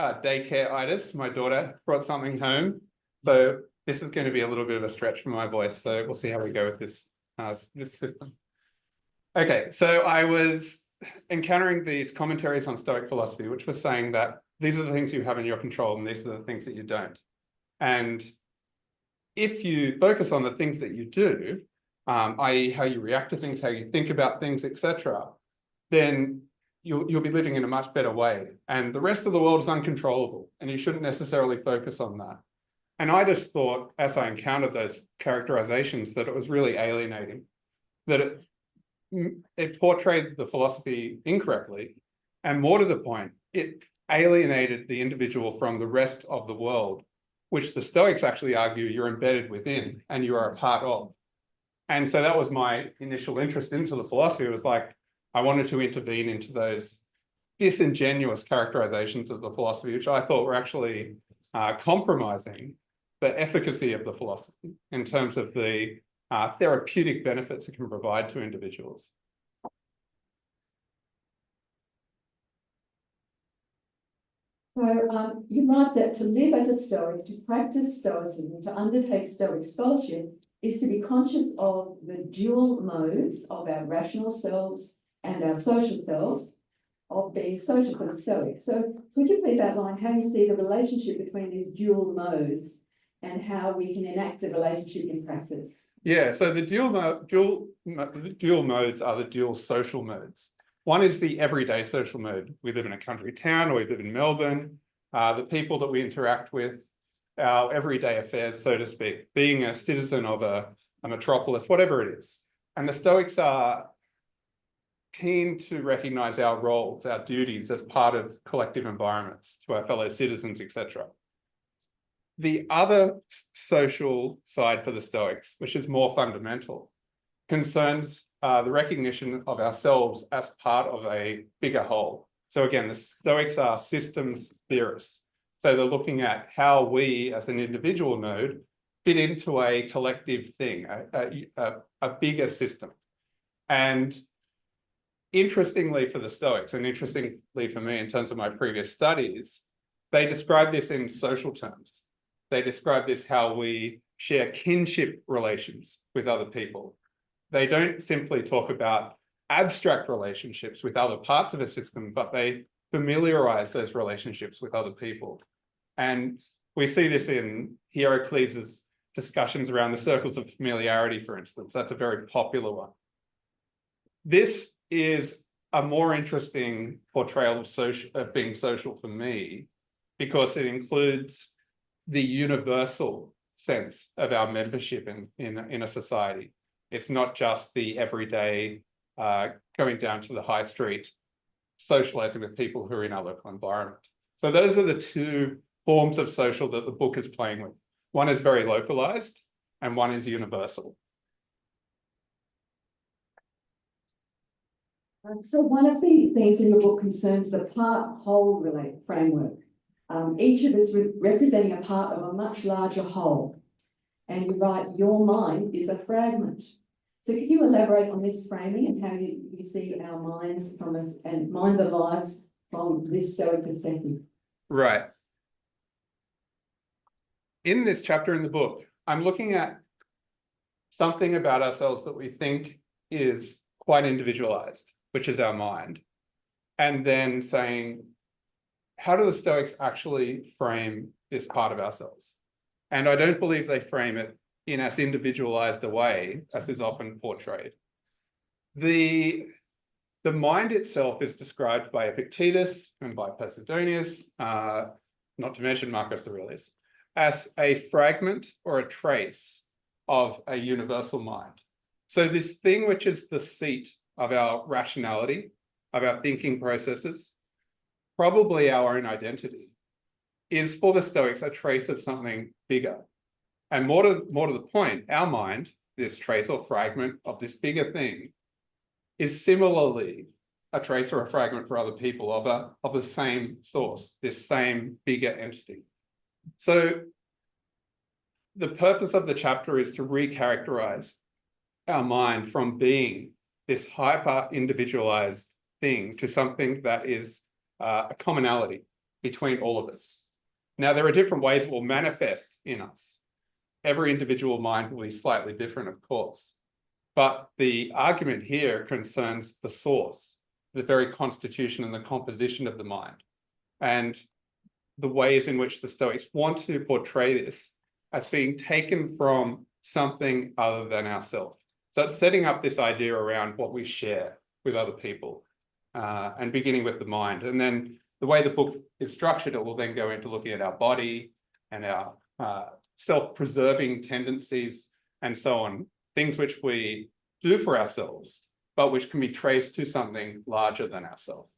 daycare-itis. My daughter brought something home. So this is going to be a little bit of a stretch for my voice. So we'll see how we go with this, this system. Okay, so I was encountering these commentaries on Stoic philosophy, which was saying that these are the things you have in your control and these are the things that you don't. And if you focus on the things that you do, i.e. how you react to things, how you think about things, etc., then you'll be living in a much better way. And the rest of the world is uncontrollable, and you shouldn't necessarily focus on that. And I just thought, as I encountered those characterizations, that it was really alienating, that it portrayed the philosophy incorrectly, and more to the point, it alienated the individual from the rest of the world, which the Stoics actually argue you're embedded within and you are a part of. And so that was my initial interest into the philosophy. It was like, I wanted to intervene into those disingenuous characterizations of the philosophy, which I thought were actually compromising the efficacy of the philosophy in terms of the therapeutic benefits it can provide to individuals. So you write that to live as a Stoic, to practice Stoicism, to undertake Stoic scholarship, is to be conscious of the dual modes of our rational selves and our social selves, of being social for the Stoics. So could you please outline how you see the relationship between these dual modes and how we can enact a relationship in practice? Yeah, so the dual modes are the dual social modes. One is the everyday social mode. We live in a country town, or we live in Melbourne. The people that we interact with, our everyday affairs, so to speak, being a citizen of a metropolis, whatever it is. And the Stoics are keen to recognize our roles, our duties as part of collective environments to our fellow citizens, etc. The other social side for the Stoics, which is more fundamental, concerns the recognition of ourselves as part of a bigger whole. So again, the Stoics are systems theorists. So they're looking at how we, as an individual node, fit into a collective thing, a bigger system. And interestingly for the Stoics, and interestingly for me in terms of my previous studies, they describe this in social terms. They describe this how we share kinship relations with other people. They don't simply talk about abstract relationships with other parts of a system, but they familiarize those relationships with other people. And we see this in Heracles' discussions around the circles of familiarity, for instance. That's a very popular one. This is a more interesting portrayal of being social for me, because it includes the universal sense of our membership in a society. It's not just the everyday going down to the high street, socializing with people who are in our local environment. So those are the two forms of social that the book is playing with. One is very localized and one is universal. So one of the things in your book concerns the part-whole framework. Each of us representing a part of a much larger whole. And you write, your mind is a fragment. So can you elaborate on this framing and how you see our minds from us and minds and lives from this Stoic perspective? Right. In this chapter in the book, I'm looking at something about ourselves that we think is quite individualized, which is our mind. And then saying, how do the Stoics actually frame this part of ourselves? And I don't believe they frame it in as individualized a way as is often portrayed. The mind itself is described by Epictetus and by Posidonius, not to mention Marcus Aurelius, as a fragment or a trace of a universal mind. So this thing which is the seat of our rationality, of our thinking processes, probably our own identity, is for the Stoics a trace of something bigger. And more to the point, our mind, this trace or fragment of this bigger thing, is similarly a trace or a fragment for other people of the same source, this same bigger entity. So the purpose of the chapter is to recharacterize our mind from being this hyper individualized thing to something that is a commonality, between all of us. Now, there are different ways it will manifest in us. Every individual mind will be slightly different, of course. But the argument here concerns the source, the very constitution and the composition of the mind, and the ways in which the Stoics want to portray this as being taken from something other than ourselves. So it's setting up this idea around what we share with other people, and beginning with the mind. And then the way the book is structured, it will then go into looking at our body and our self-preserving tendencies and so on, things which we do for ourselves, but which can be traced to something larger than ourselves.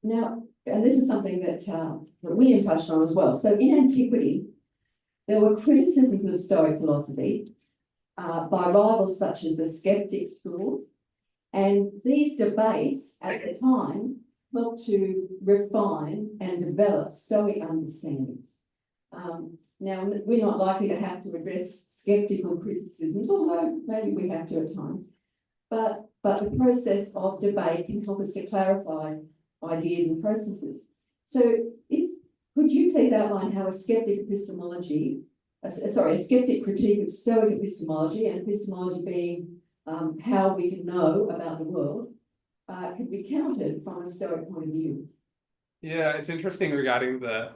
Now, and this is something that William touched on as well. So in antiquity, there were criticisms of Stoic philosophy by rivals such as the skeptic school, and these debates at the time helped to refine and develop Stoic understandings. Now, we're not likely to have to address skeptical criticisms, although maybe we have to at times, but the process of debate can help us to clarify ideas and processes. So could you please outline how a skeptic epistemology, a skeptic critique of Stoic epistemology, and epistemology being how we can know about the world, could be countered from a Stoic point of view? Yeah, it's interesting regarding the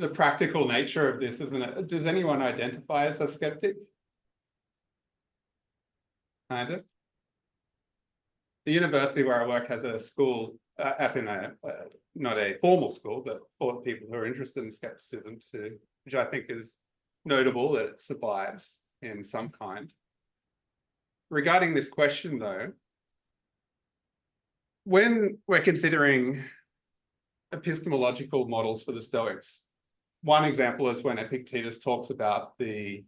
practical nature of this, isn't it? Does anyone identify as a skeptic? Kind of. The university where I work has a school, as in not a formal school, but for people who are interested in skepticism, which I think is notable that it survives in some kind. Regarding this question, though, when we're considering epistemological models for the Stoics, one example is when Epictetus talks about the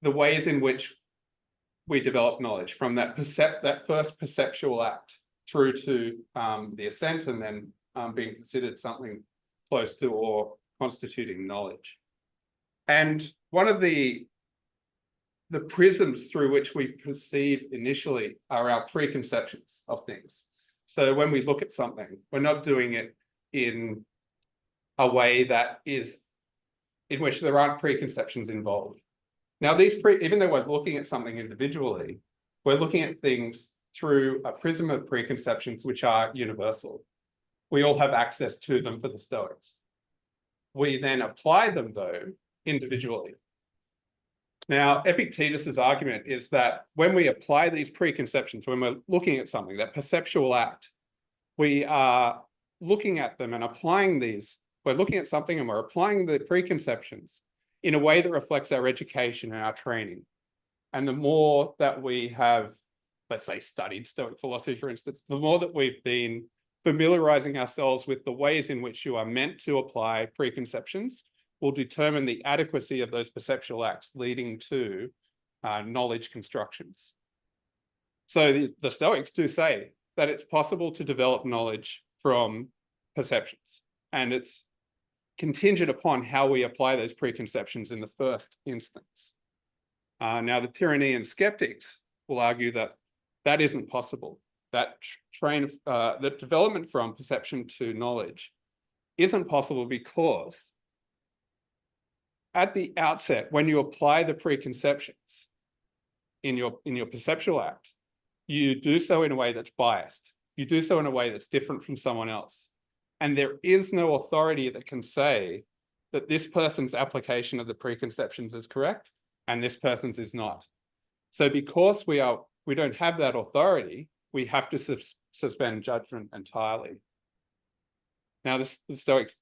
ways in which we develop knowledge, from that first perceptual act through to the ascent, and then being considered something close to or constituting knowledge. And one of the prisms through which we perceive initially are our preconceptions of things. So when we look at something, we're not doing it in a way that is in which there aren't preconceptions involved. Now, even though we're looking at something individually, we're looking at things through a prism of preconceptions which are universal. We all have access to them for the Stoics. We then apply them, though, individually. Now, Epictetus's argument is that when we apply these preconceptions, when we're looking at something, that perceptual act, we are looking at them and applying these. We're looking at something and we're applying the preconceptions in a way that reflects our education and our training. And the more that we have, let's say, studied Stoic philosophy, for instance, the more that we've been familiarizing ourselves with the ways in which you are meant to apply preconceptions will determine the adequacy of those perceptual acts leading to knowledge constructions. So the Stoics do say that it's possible to develop knowledge from perceptions, and it's contingent upon how we apply those preconceptions in the first instance. Now, the Pyrenean skeptics will argue that that isn't possible. That that development from perception to knowledge isn't possible because at the outset, when you apply the preconceptions in your perceptual act, you do so in a way that's biased. You do so in a way that's different from someone else. And there is no authority that can say that this person's application of the preconceptions is correct and this person's is not. So because we don't have that authority, we have to suspend judgment entirely. Now, the Stoics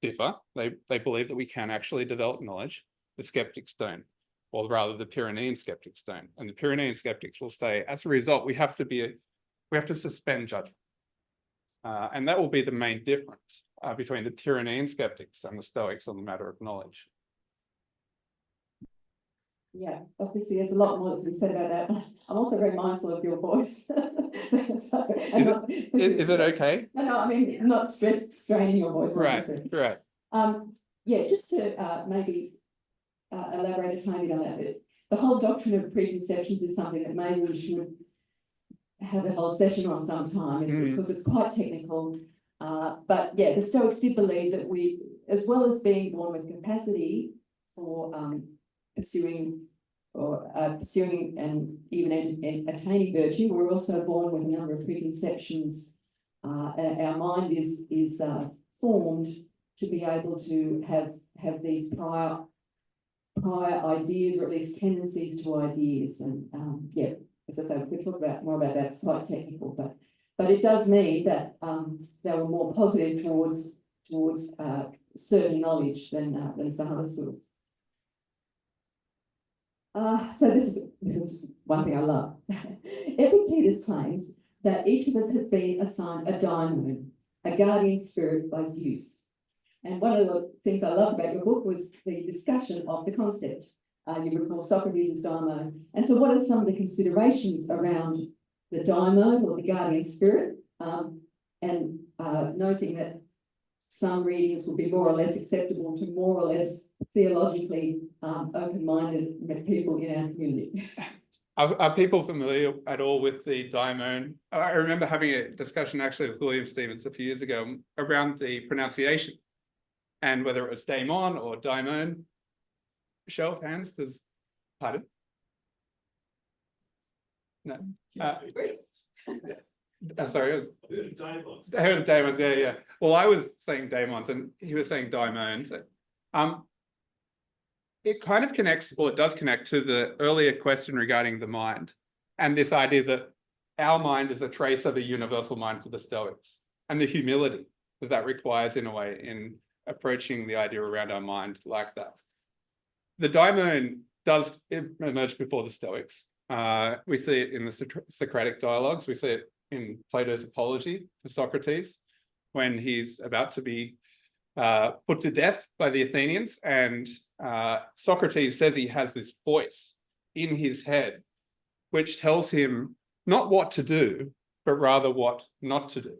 differ. They believe that we can actually develop knowledge. The skeptics don't, or rather the Pyrenean skeptics don't. And the Pyrenean skeptics will say, as a result, we have to suspend judgment. And that will be the main difference between the Pyrenean skeptics and the Stoics on the matter of knowledge. Yeah, obviously there's a lot more to be said about that. I'm also very mindful of your voice. So, is it okay? No, I mean, not straining your voice. Right, right. Yeah, just to maybe elaborate a tiny bit on that. The whole doctrine of preconceptions is something that maybe we should have a whole session on sometime because it's quite technical. But yeah, the Stoics did believe that we, as well as being born with capacity for pursuing and even attaining virtue, we're also born with a number of preconceptions. Our mind is formed to be able to have these prior ideas, or at least tendencies to ideas. And yeah, as I say, we could talk more about that. It's quite technical, but it does mean that they were more positive towards certain knowledge than some other schools. So this is one thing I love. Epictetus claims that each of us has been assigned a daimon, a guardian spirit by Zeus. And one of the things I love about your book was the discussion of the concept. You recall Socrates' daimon. And so what are some of the considerations around the daimon or the guardian spirit? And noting that some readings will be more or less acceptable to more or less theologically open-minded people in our community. Are people familiar at all with the daimon? I remember having a discussion actually with William Stevens a few years ago around the pronunciation and whether it was daimon or daimon. Show of hands, pardon? No. Sorry, it was daimons. I heard daimons, yeah. Well, I was saying daimons and he was saying daimons. It kind of connects, or it does connect to the earlier question regarding the mind and this idea that our mind is a trace of a universal mind for the Stoics and the humility that requires in a way in approaching the idea around our mind like that. The daimon does emerge before the Stoics. We see it in the Socratic dialogues. We see it in Plato's Apology for Socrates when he's about to be put to death by the Athenians, and Socrates says he has this voice in his head which tells him not what to do, but rather what not to do.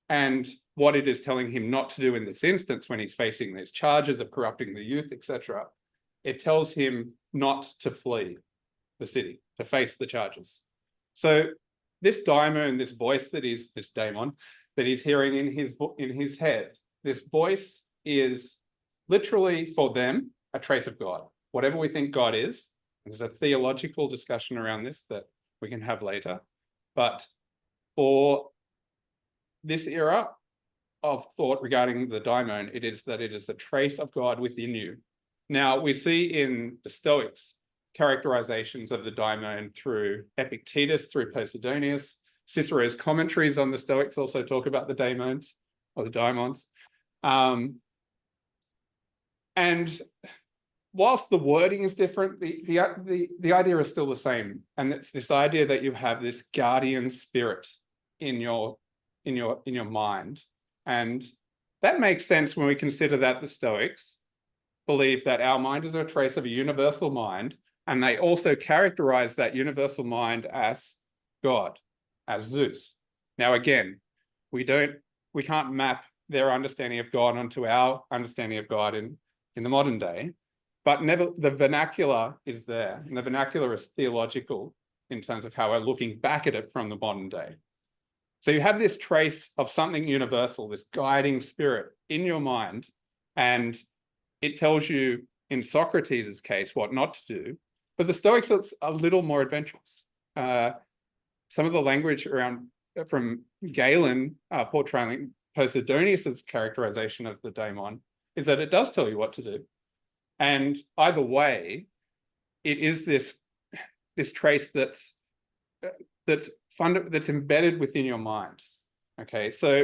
And what it is telling him not to do in this instance, when he's facing these charges of corrupting the youth, etc., it tells him not to flee the city, to face the charges. So this daimon, this voice that is this daemon that he's hearing in his head, this voice is literally for them a trace of God. Whatever we think God is, there's a theological discussion around this that we can have later. But for this era of thought regarding the daimon, it is that it is a trace of God within you. Now, we see in the Stoics characterizations of the daimon through Epictetus, through Posidonius. Cicero's commentaries on the Stoics also talk about the daemons or the daimons. And whilst the wording is different, the idea is still the same. And it's this idea that you have this guardian spirit in your mind. And that makes sense when we consider that the Stoics believe that our mind is a trace of a universal mind, and they also characterize that universal mind as God, as Zeus. Now, again, we can't map their understanding of God onto our understanding of God in the modern day, but the vernacular is there, and the vernacular is theological in terms of how we're looking back at it from the modern day. So you have this trace of something universal, this guiding spirit in your mind, and it tells you, in Socrates' case, what not to do. But the Stoics are a little more adventurous. Some of the language from Galen portraying Posidonius' characterization of the daemon is that it does tell you what to do. And either way, it is this trace that's embedded within your mind. Okay, so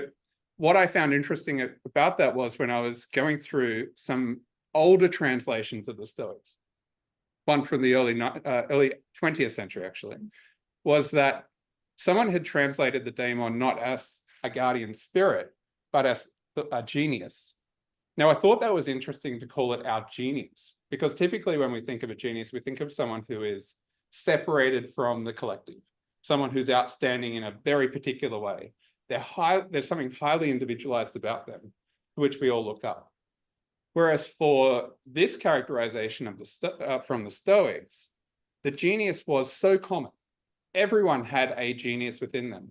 what I found interesting about that was when I was going through some older translations of the Stoics, one from the early 20th century actually, was that someone had translated the daemon not as a guardian spirit, but as a genius. Now, I thought that was interesting to call it our genius, because typically when we think of a genius, we think of someone who is separated from the collective, someone who's outstanding in a very particular way. There's something highly individualized about them, which we all look up. Whereas for this characterization of from the Stoics, the genius was so common everyone had a genius within them.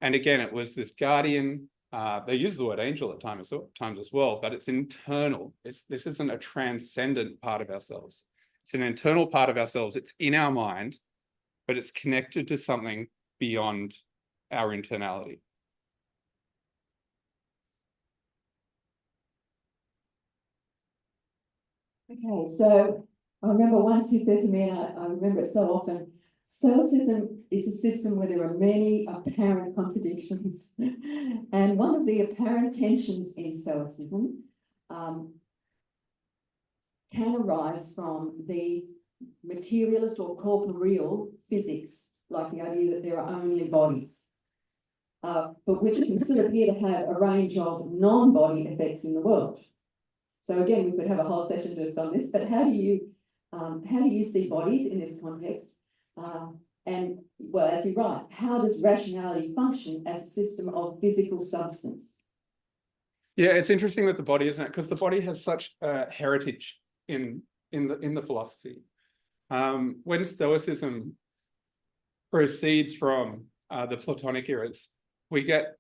And again, it was this guardian. They use the word angel at times as well, but it's internal. This isn't a transcendent part of ourselves. It's an internal part of ourselves. It's in our mind, but it's connected to something beyond our internality. Okay, so I remember once you said to me, and I remember it so often, Stoicism is a system where there are many apparent contradictions. And one of the apparent tensions in Stoicism can arise from the materialist or corporeal physics, like the idea that there are only bodies, but which can still appear to have a range of non-body effects in the world. So again, we could have a whole session just on this, but how do you see bodies in this context? And well, as you write, how does rationality function as a system of physical substance? Yeah, it's interesting with the body, isn't it? Because the body has such a heritage in the philosophy. When Stoicism proceeds from the Platonic eras, we get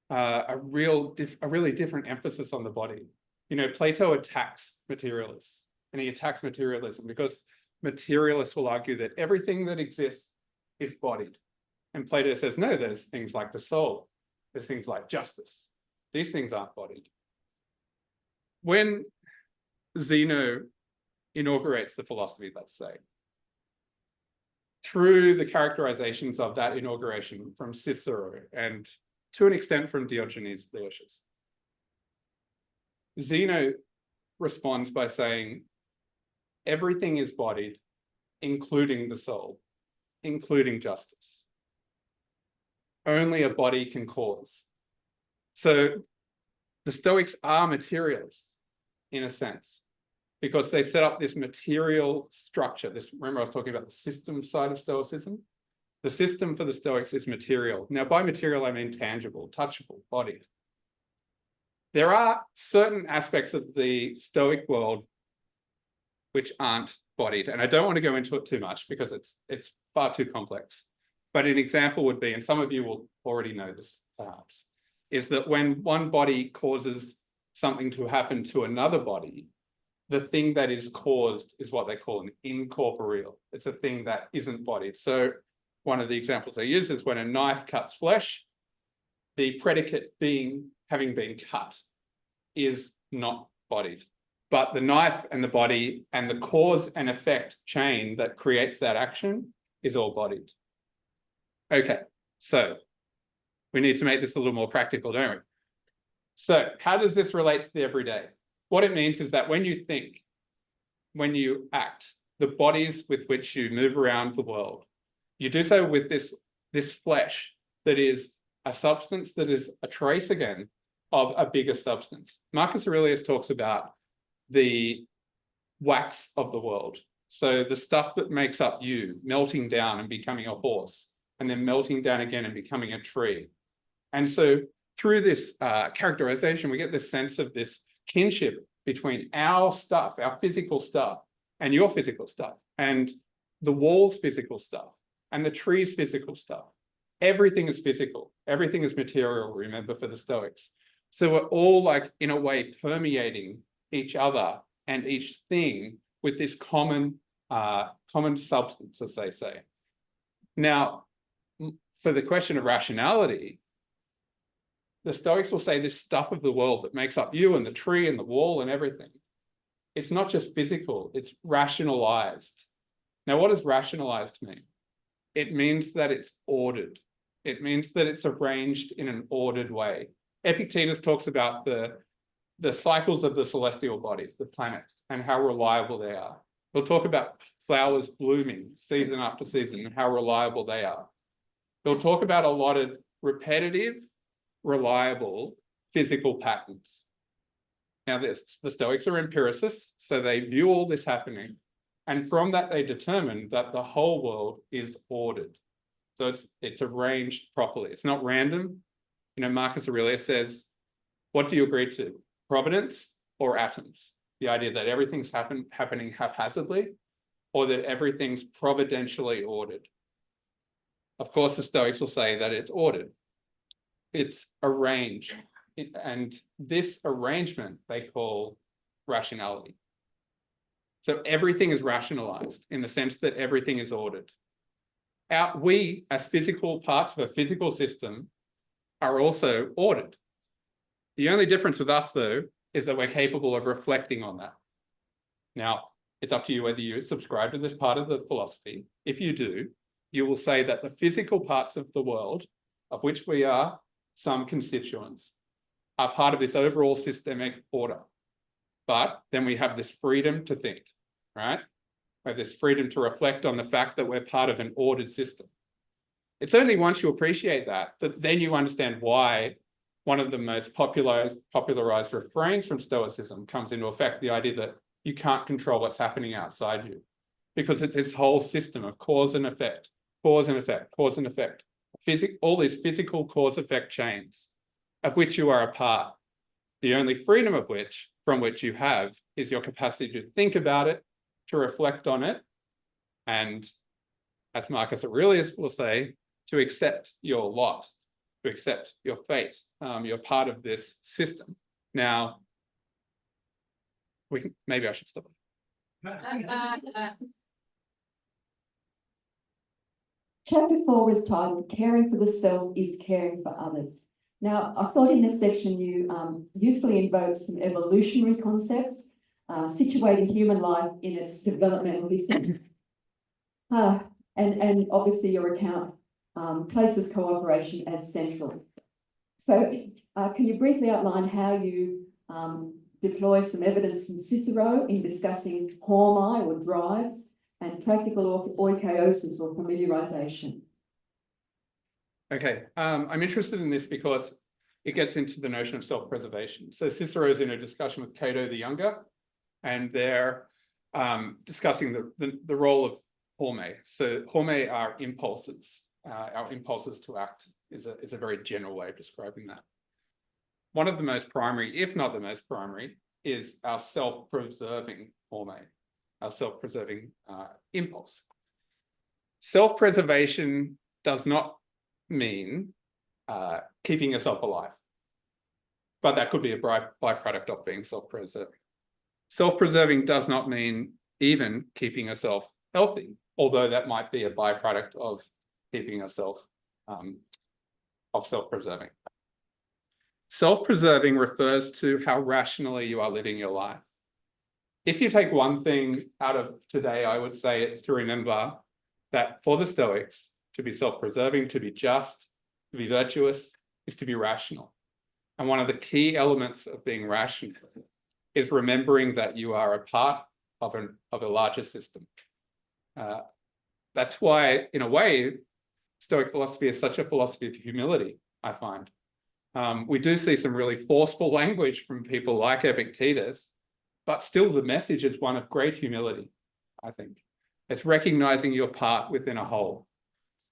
a really different emphasis on the body. You know, Plato attacks materialists, and he attacks materialism because materialists will argue that everything that exists is bodied. And Plato says, no, there's things like the soul, there's things like justice. These things aren't bodied. When Zeno inaugurates the philosophy, let's say, through the characterizations of that inauguration from Cicero and to an extent from Diogenes Laertius, Zeno responds by saying, everything is bodied, including the soul, including justice. Only a body can cause. So the Stoics are materialists in a sense, because they set up this material structure. Remember I was talking about the system side of Stoicism? The system for the Stoics is material. Now, by material, I mean tangible, touchable, bodied. There are certain aspects of the Stoic world which aren't bodied, and I don't want to go into it too much because it's far too complex. But an example would be, and some of you will already know this perhaps, is that when one body causes something to happen to another body, the thing that is caused is what they call an incorporeal. It's a thing that isn't bodied. So one of the examples they use is when a knife cuts flesh, the predicate having been cut is not bodied. But the knife and the body and the cause and effect chain that creates that action is all bodied. Okay, so we need to make this a little more practical, don't we? So how does this relate to the everyday? What it means is that when you think, when you act, the bodies with which you move around the world, you do so with this flesh that is a substance that is a trace again of a bigger substance. Marcus Aurelius talks about the wax of the world. So the stuff that makes up you melting down and becoming a horse, and then melting down again and becoming a tree. And so through this characterization, we get this sense of this kinship between our stuff, our physical stuff, and your physical stuff, and the wall's physical stuff, and the tree's physical stuff. Everything is physical. Everything is material, remember, for the Stoics. So we're all, like, in a way, permeating each other and each thing with this common substance, as they say. Now, for the question of rationality, the Stoics will say this stuff of the world that makes up you and the tree and the wall and everything, it's not just physical, it's rationalized. Now, what does rationalized mean? It means that it's ordered. It means that it's arranged in an ordered way. Epictetus talks about the cycles of the celestial bodies, the planets, and how reliable they are. He'll talk about flowers blooming season after season and how reliable they are. He'll talk about a lot of repetitive, reliable physical patterns. Now, the Stoics are empiricists, so they view all this happening, and from that they determine that the whole world is ordered. So it's arranged properly. It's not random. You know, Marcus Aurelius says, what do you agree to? Providence or atoms? The idea that everything's happening haphazardly, or that everything's providentially ordered. Of course, the Stoics will say that it's ordered. It's arranged. And this arrangement they call rationality. So everything is rationalized in the sense that everything is ordered. We, as physical parts of a physical system, are also ordered. The only difference with us, though, is that we're capable of reflecting on that. Now, it's up to you whether you subscribe to this part of the philosophy. If you do, you will say that the physical parts of the world, of which we are some constituents, are part of this overall systemic order. But then we have this freedom to think, right? We have this freedom to reflect on the fact that we're part of an ordered system. It's only once you appreciate that then you understand why one of the most popularized refrains from Stoicism comes into effect, the idea that you can't control what's happening outside you, because it's this whole system of cause and effect, cause and effect, cause and effect, all these physical cause-effect chains of which you are a part. The only freedom from which you have is your capacity to think about it, to reflect on it, and as Marcus Aurelius will say, to accept your lot, to accept your fate. You're part of this system. Now, maybe I should stop. Chapter 4 is titled Caring for the Self is Caring for Others. Now, I thought in this section you usefully invoked some evolutionary concepts, situating human life in its developmental history. And obviously your account places cooperation as central. So can you briefly outline how you deploy some evidence from Cicero in discussing hormai or drives and practical oikeiosis or familiarization? Okay, I'm interested in this because it gets into the notion of self-preservation. So Cicero is in a discussion with Cato the Younger, and they're discussing the role of hormai. So hormai are impulses. Our impulses to act is a very general way of describing that. One of the most primary, if not the most primary, is our self-preserving hormai, our self-preserving impulse. Self-preservation does not mean keeping yourself alive, but that could be a byproduct of being self-preserving. Self-preserving does not mean even keeping yourself healthy, although that might be a byproduct of keeping yourself of self-preserving. Self-preserving refers to how rationally you are living your life. If you take one thing out of today, I would say it's to remember that for the Stoics, to be self-preserving, to be just, to be virtuous, is to be rational. And one of the key elements of being rational is remembering that you are a part of a larger system. That's why, in a way, Stoic philosophy is such a philosophy of humility, I find. We do see some really forceful language from people like Epictetus, but still the message is one of great humility, I think. It's recognizing your part within a whole.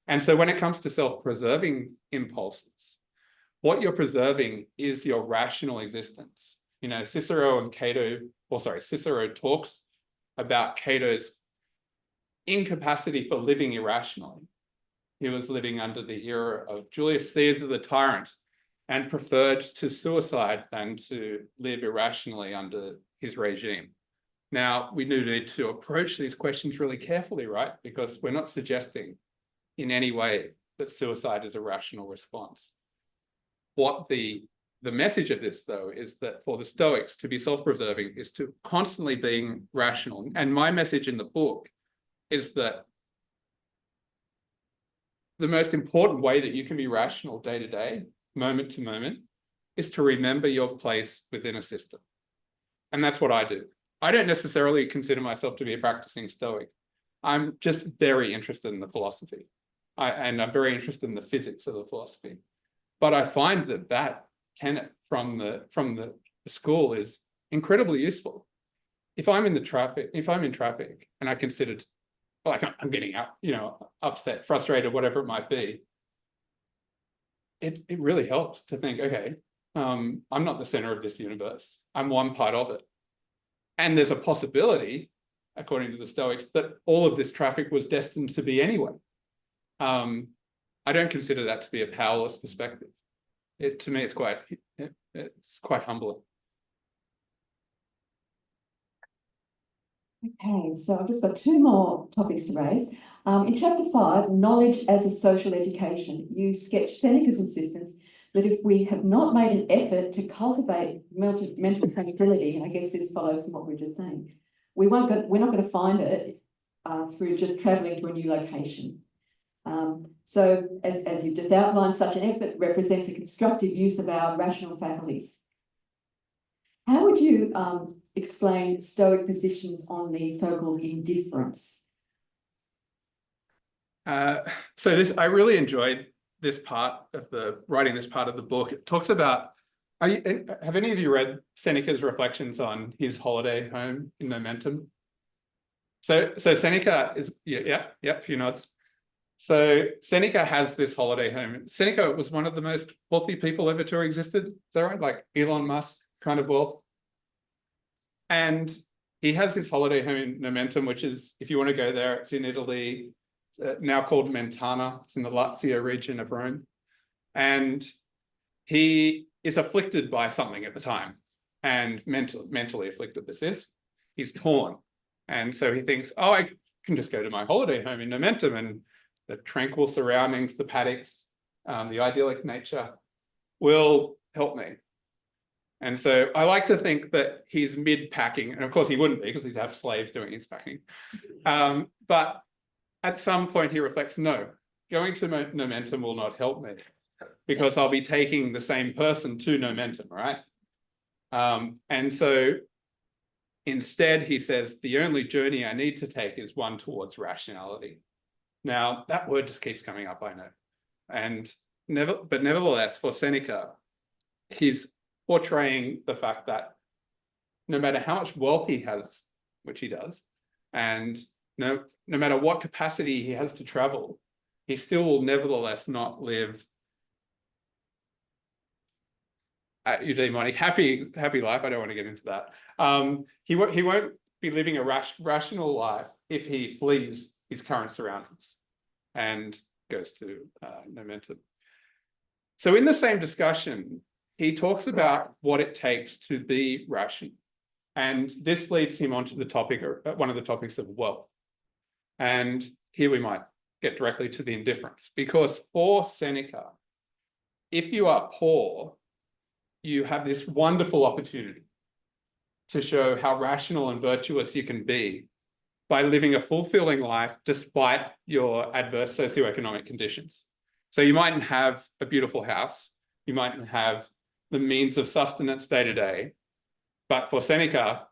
And so when it comes to self-preserving impulses, what you're preserving is your rational existence. You know, Cicero talks about Cato's incapacity for living irrationally. He was living under the era of Julius Caesar the tyrant and preferred to suicide than to live irrationally under his regime. Now, we do need to approach these questions really carefully, right? Because we're not suggesting in any way that suicide is a rational response. What the message of this, though, is that for the Stoics, to be self-preserving is to constantly being rational. And my message in the book is that the most important way that you can be rational day to day, moment to moment, is to remember your place within a system. And that's what I do. I don't necessarily consider myself to be a practicing Stoic. I'm just very interested in the philosophy. And I'm very interested in the physics of the philosophy. But I find that tenet from the school is incredibly useful. If I'm in traffic and I considered, like, I'm getting out, upset, frustrated, whatever it might be, it really helps to think, okay, I'm not the center of this universe. I'm one part of it. And there's a possibility, according to the Stoics, that all of this traffic was destined to be anyway. I don't consider that to be a powerless perspective. To me, it's quite humbling. Okay, so I've just got two more topics to raise. In chapter 5, knowledge as a social education, you sketch Seneca's insistence that if we have not made an effort to cultivate mental tranquility, and I guess this follows from what we were just saying, we're not going to find it through just travelling to a new location. So as you've just outlined, such an effort represents a constructive use of our rational faculties. How would you explain Stoic positions on the so-called indifference? So I really enjoyed this part of writing this part of the book. It talks about, have any of you read Seneca's reflections on his holiday home in Momentum? So Seneca is, a few nods. So Seneca has this holiday home. Seneca was one of the most wealthy people ever to existed. Is that right? Like Elon Musk kind of wealth. And he has this holiday home in Momentum, which is, if you want to go there, it's in Italy. It's now called Mentana. It's in the Lazio region of Rome. And he is afflicted by something at the time, and mentally afflicted this is. He's torn. And so he thinks, oh, I can just go to my holiday home in Momentum, and the tranquil surroundings, the paddocks, the idyllic nature will help me. And so I like to think that he's mid-packing, and of course he wouldn't be because he'd have slaves doing his packing. But at some point he reflects, no, going to Momentum will not help me because I'll be taking the same person to Momentum, right? And so instead he says, the only journey I need to take is one towards rationality. Now, that word just keeps coming up, I know. And nevertheless, for Seneca, he's portraying the fact that no matter how much wealth he has, which he does, and no matter what capacity he has to travel, he still will nevertheless not live a eudaimonic, happy life. I don't want to get into that. He won't be living a rational life if he flees his current surroundings and goes to Momentum. So in the same discussion, he talks about what it takes to be rational. And this leads him onto the topic, or one of the topics of wealth. And here we might get directly to the indifference, because for Seneca, if you are poor, you have this wonderful opportunity to show how rational and virtuous you can be by living a fulfilling life despite your adverse socioeconomic conditions. So you mightn't have a beautiful house, you mightn't have the means of sustenance day to day, but for Seneca,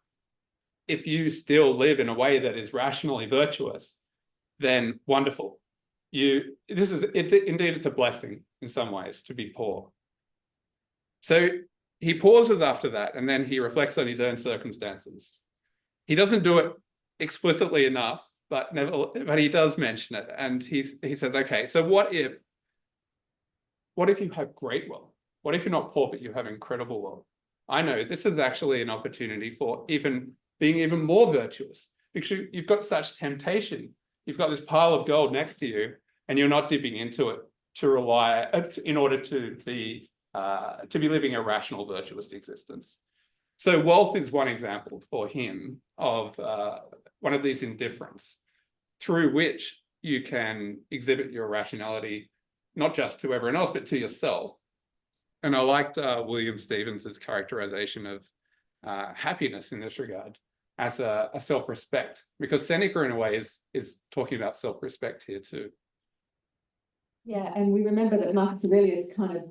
if you still live in a way that is rationally virtuous, then wonderful. Indeed, it's a blessing in some ways to be poor. So he pauses after that, and then he reflects on his own circumstances. He doesn't do it explicitly enough, but he does mention it. And he says, okay, so what if you have great wealth? What if you're not poor, but you have incredible wealth? I know this is actually an opportunity for being even more virtuous, because you've got such temptation. You've got this pile of gold next to you, and you're not dipping into it in order to be living a rational, virtuous existence. So wealth is one example for him of one of these indifference through which you can exhibit your rationality, not just to everyone else, but to yourself. And I liked William Stevens's characterization of happiness in this regard as a self-respect, because Seneca in a way is talking about self-respect here too. Yeah, and we remember that Marcus Aurelius kind of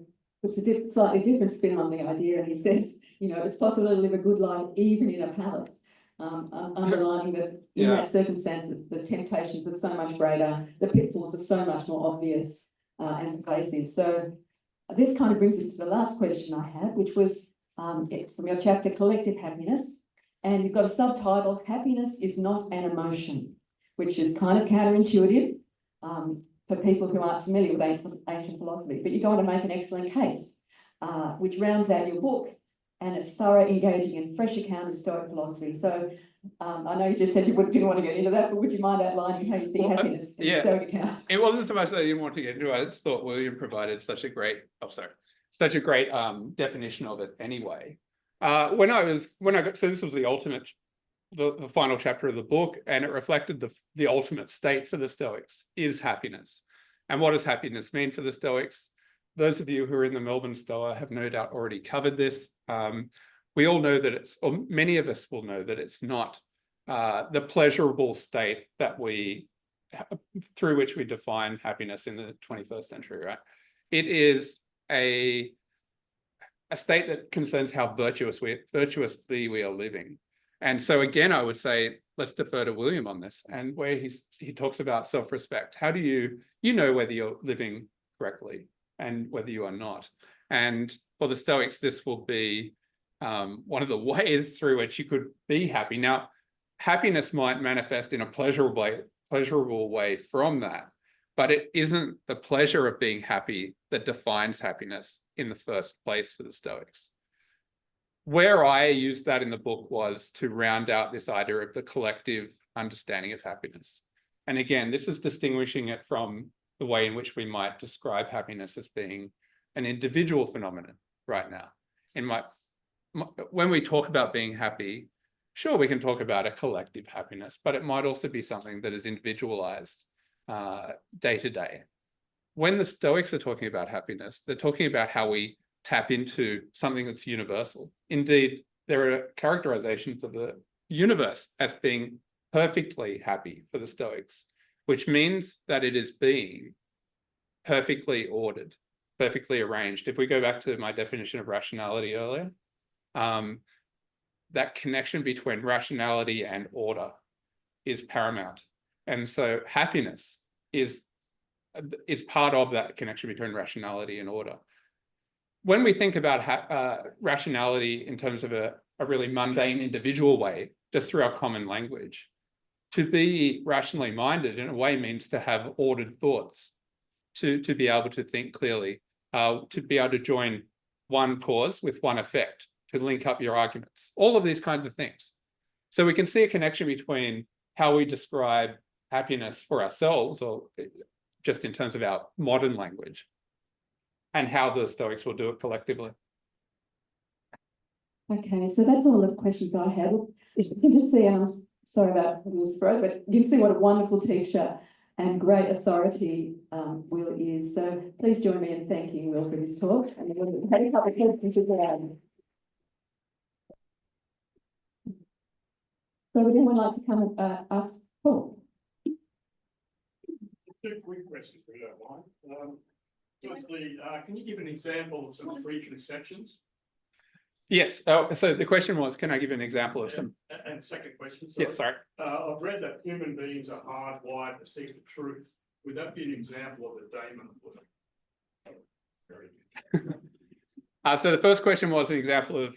puts a slightly different spin on the idea, and he says, it's possible to live a good life even in a palace, underlining that in that circumstances, the temptations are so much greater, the pitfalls are so much more obvious and pervasive. So this kind of brings us to the last question I had, which was from your chapter, Collective Happiness. And you've got a subtitle, Happiness is Not an Emotion, which is kind of counterintuitive for people who aren't familiar with ancient philosophy. But you go on to make an excellent case, which rounds out your book. and its thorough, engaging and fresh account of Stoic philosophy. So I know you just said you didn't want to get into that, but would you mind outlining how you see happiness in the Stoic account? It wasn't so much that I didn't want to get into it. I just thought William provided such a great, definition of it anyway. So this was the final chapter of the book, and it reflected the ultimate state for the Stoics is happiness. And what does happiness mean for the Stoics? Those of you who are in the Melbourne Stoa have no doubt already covered this. We all know that or many of us will know that it's not the pleasurable state through which we define happiness in the 21st century, right? It is a state that concerns how virtuously we are living. And so again, I would say, let's defer to William on this, and where he talks about self-respect. How do you know whether you're living correctly and whether you are not? And for the Stoics, this will be one of the ways through which you could be happy. Now, happiness might manifest in a pleasurable way from that, but it isn't the pleasure of being happy that defines happiness in the first place for the Stoics. Where I used that in the book was to round out this idea of the collective understanding of happiness. And again, this is distinguishing it from the way in which we might describe happiness as being an individual phenomenon right now. When we talk about being happy, sure, we can talk about a collective happiness, but it might also be something that is individualized day to day. When the Stoics are talking about happiness, they're talking about how we tap into something that's universal. Indeed, there are characterizations of the universe as being perfectly happy for the Stoics, which means that it is being perfectly ordered, perfectly arranged. If we go back to my definition of rationality earlier, that connection between rationality and order is paramount. And so happiness is part of that connection between rationality and order. When we think about rationality in terms of a really mundane individual way, just through our common language, to be rationally minded in a way means to have ordered thoughts, to be able to think clearly, to be able to join one cause with one effect, to link up your arguments, all of these kinds of things. So we can see a connection between how we describe happiness for ourselves, or just in terms of our modern language, and how the Stoics will do it collectively. Okay, so that's all the questions I have. You can just see, sorry about the little throat, but you can see what a wonderful teacher and great authority Will is. So please join me in thanking Will for his talk. And we'll take a couple of questions at the end. So would anyone like to come and ask Paul? Just two quick questions, if you don't mind. Firstly, can you give an example of some preconceptions? Yes. So the question was, can I give an example of some? And second question. Sorry. Yes, sorry. I've read that human beings are hardwired to seek the truth. Would that be an example of a daemon? Very good. So the first question was an example of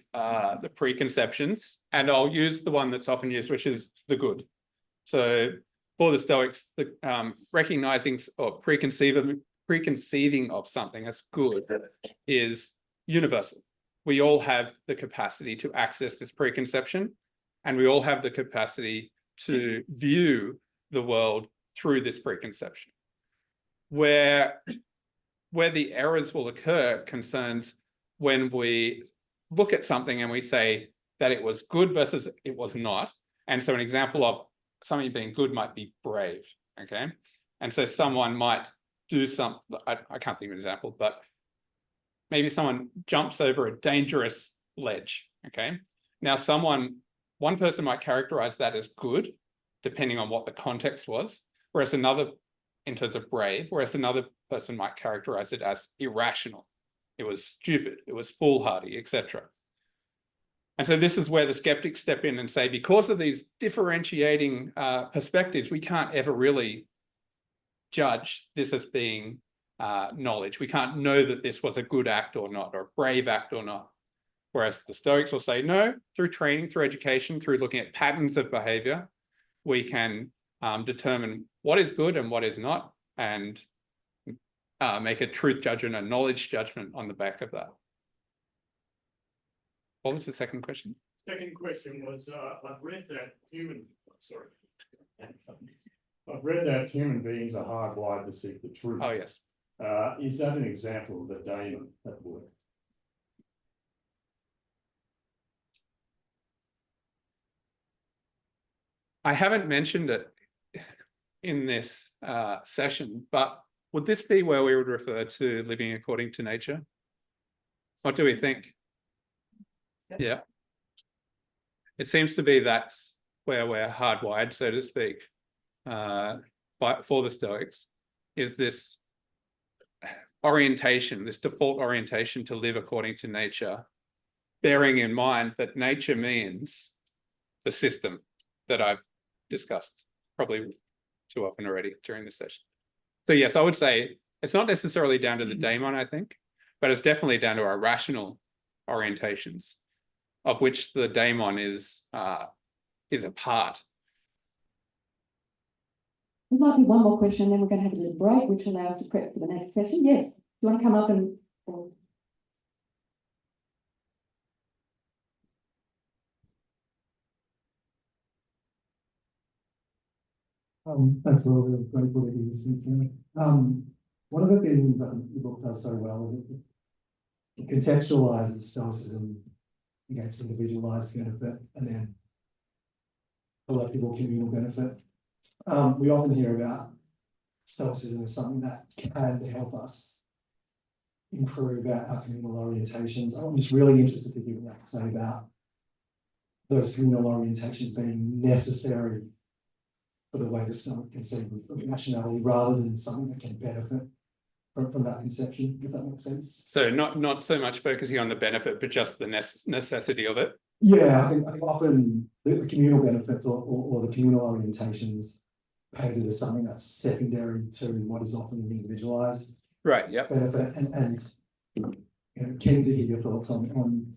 the preconceptions, and I'll use the one that's often used, which is the good. So for the Stoics, the recognizing or preconceiving of something as good is universal. We all have the capacity to access this preconception, and we all have the capacity to view the world through this preconception. Where the errors will occur concerns when we look at something and we say that it was good versus it was not. And so an example of something being good might be brave, okay? And so someone might do something, I can't think of an example, but maybe someone jumps over a dangerous ledge, okay? Now one person might characterize that as good, depending on what the context was, whereas another, in terms of brave, whereas another person might characterize it as irrational. It was stupid, it was foolhardy, etc. And so this is where the skeptics step in and say, because of these differentiating perspectives, we can't ever really judge this as being knowledge. We can't know that this was a good act or not, or a brave act or not. Whereas the Stoics will say, no, through training, through education, through looking at patterns of behavior, we can determine what is good and what is not, and make a truth judgment, a knowledge judgment on the back of that. What was the second question? Second question was, I've read that human beings are hardwired to seek the truth. Oh, yes. Is that an example of the daemon at work? I haven't mentioned it in this session, but would this be where we would refer to living according to nature? What do we think? Yeah. It seems to be that's where we're hardwired, so to speak, for the Stoics, is this orientation, this default orientation to live according to nature, bearing in mind that nature means the system that I've discussed probably too often already during this session. So yes, I would say it's not necessarily down to the daemon, I think, but it's definitely down to our rational orientations, of which the daemon is a part. We might do one more question, then we're going to have a little break, which will allow us to prep for the next session. Yes, do you want to come up and? Thanks for all the great work you listening to me. One of the things that the book does so well is it contextualizes Stoicism against individualized benefit and then collective or communal benefit. We often hear about Stoicism as something that can help us improve our communal orientations. I'm just really interested to hear what you have to say about those communal orientations being necessary for the way the Stoic conceive of nationality, rather than something that can benefit from that conception, if that makes sense. So not so much focusing on the benefit, but just the necessity of it. Yeah, I think often the communal benefits or the communal orientations painted as something that's secondary to what is often the individualized benefit, and you know, keen to hear your thoughts on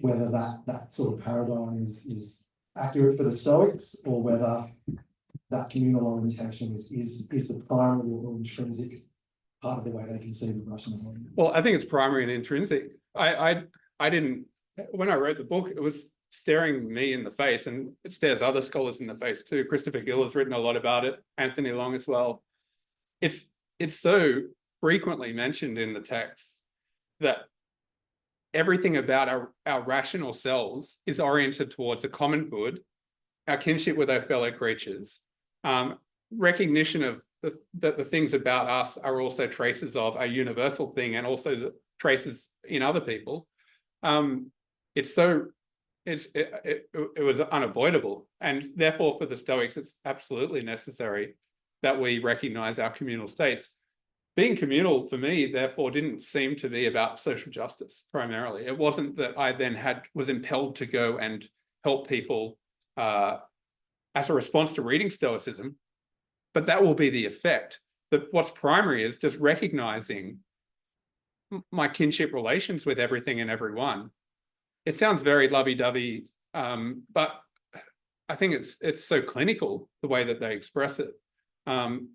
whether that sort of paradigm is accurate for the Stoics, or whether that communal orientation is the primary or intrinsic part of the way they conceive of rationality. Well, I think it's primary and intrinsic. I didn't, when I wrote the book, it was staring me in the face, and it stares other scholars in the face too. Christopher Gill has written a lot about it, Anthony Long as well. It's so frequently mentioned in the text that everything about our rational selves is oriented towards a common good, our kinship with our fellow creatures, recognition of that the things about us are also traces of a universal thing, and also the traces in other people. It was unavoidable, and therefore for the Stoics it's absolutely necessary that we recognize our communal states. Being communal for me therefore didn't seem to be about social justice primarily. It wasn't that I then was impelled to go and help people as a response to reading Stoicism, but that will be the effect. But what's primary is just recognizing my kinship relations with everything and everyone. It sounds very lovey-dovey, but I think it's so clinical the way that they express it, and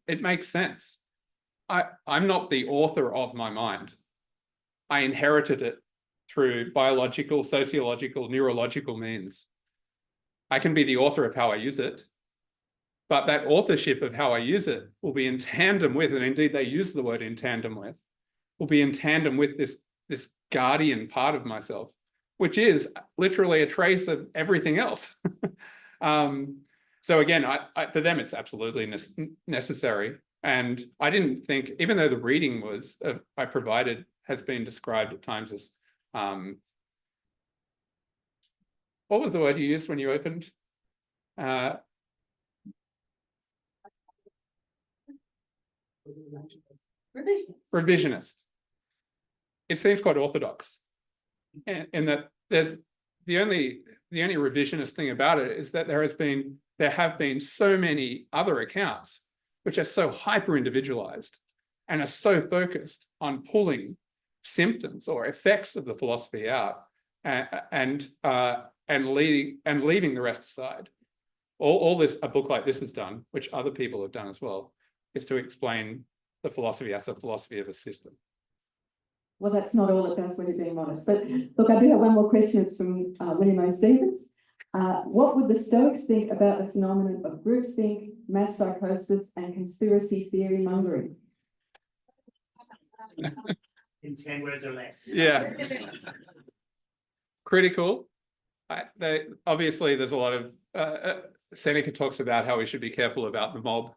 it makes sense. I'm not the author of my mind. I inherited it through biological, sociological, neurological means. I can be the author of how I use it, but that authorship of how I use it will be in tandem with, and indeed they use the word in tandem with, will be in tandem with this guardian part of myself, which is literally a trace of everything else. So again, for them, it's absolutely necessary. And I didn't think, even though the reading I provided has been described at times as, what was the word you used when you opened? Revisionist. It seems quite orthodox, and that there's the only revisionist thing about it is that there have been so many other accounts which are so hyper individualized and are so focused on pulling symptoms or effects of the philosophy out and leaving the rest aside. All this a book like this has done, which other people have done as well, is to explain the philosophy as a philosophy of a system. Well, that's not all it does when you're being modest. But look, I do have one more question. It's from William O. Stevens. What would the Stoics think about the phenomenon of groupthink, mass psychosis, and conspiracy theory mongering? In 10 words or less. Yeah. Critical. Obviously, there's a lot of Seneca talks about how we should be careful about the mob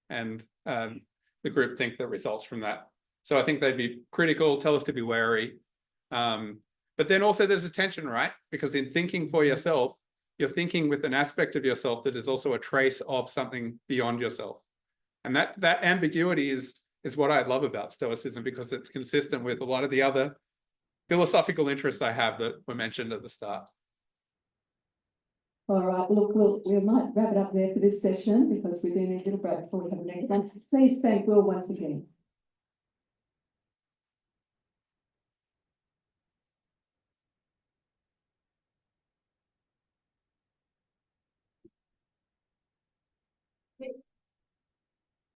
and the groupthink that results from that. So I think they'd be critical, tell us to be wary. But then also there's a tension, right? Because in thinking for yourself, you're thinking with an aspect of yourself that is also a trace of something beyond yourself. And that ambiguity is what I love about Stoicism, because it's consistent with a lot of the other philosophical interests I have that were mentioned at the start. All right, look, we might wrap it up there for this session because we do need a little break before we have the next one. Please thank Will once again.